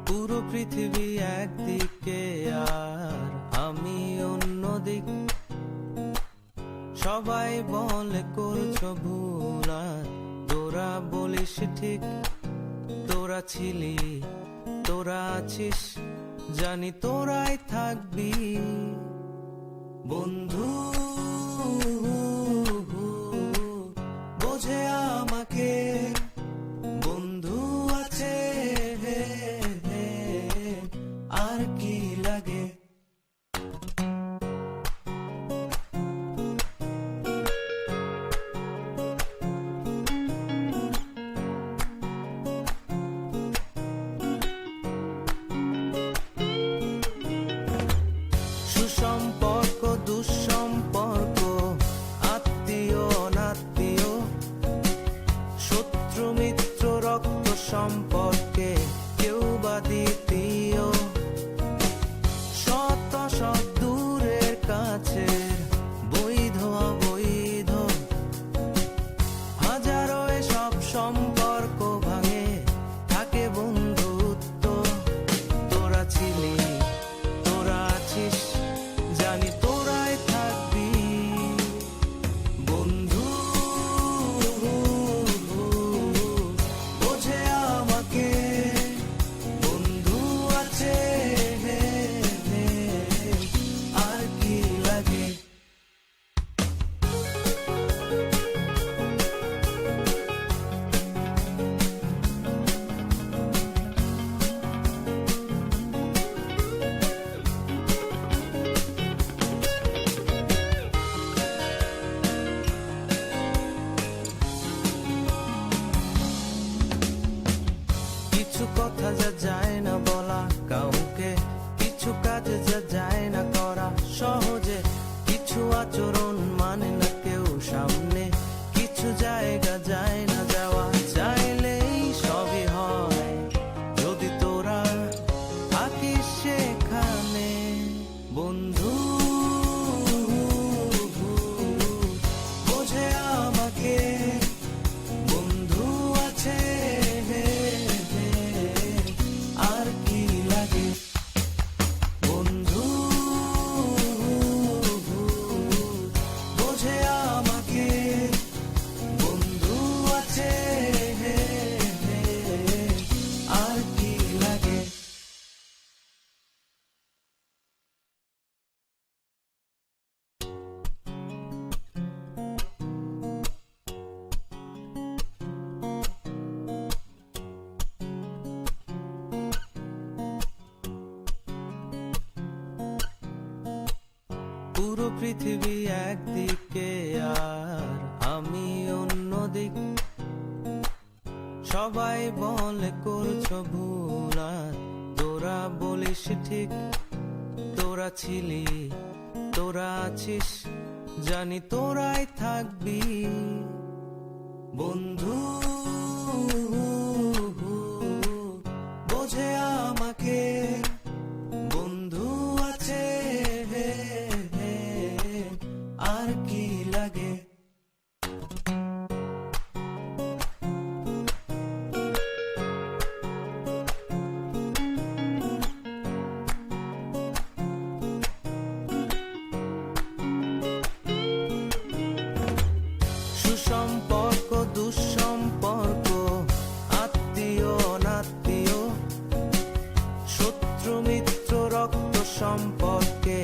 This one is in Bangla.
পুরো পৃথিবী একদিকে আর আমি অন্যদিক। সবাই বলে করছো ভুল আর তোরা বলিস ঠিক। তোরা ছিলি, তোরা আছিস, জানি তোরাই থাকবি বন্ধু। বোঝে আমাকে বন্ধু আছে, আর কি লাগে। সুসম্পর্ক দুঃসম্পর্ক, আত্মীয় অনাত্মীয়, শত্রু মিত্র রক্ত সম্পর্কে কেউ বা দ্বিতীয়। শত সব দূরের কাছে, বৈধ অবৈধ, হাজারো এসব সম্পর্ক ভাঙে, থাকে বন্ধুত্ব। তোরা ছিলি, তোরা আছিস, জানি তোরাই থাকবি বন্ধু। বোঝে আমাকে বন্ধু আছে, আর কি লাগে। কিছু কথা যা যায় না বলা কাউকে, কিছু কাজ যা যায় না করা সহজে, কিছু আচরণ মানে না কেউ সামনে, কিছু জায়গা যায় না যাওয়া, চাইলেই সবই হয় যদি তোরা থাকিস সেখানে বন্ধু। বোঝে আমাকে বন্ধু আছে, আর কি লাগে বন্ধু। বোঝে আমাকে বন্ধু আছে, আর কি লাগে। পুরো পৃথিবী একদিকে আর আমি অন্যদিক। সবাই বলে করছো ভুল আর তোরা বলিস ঠিক। তোরা ছিলি, তোরা আছিস, জানি তোরাই থাকবি বন্ধু। বোঝে আমাকে বন্ধু আছে, আর কি লাগে। সুসম্পর্ক দুঃসম্পর্ক, আত্মীয় অনাত্মীয়, শত্রু মিত্র রক্ত সম্পর্কে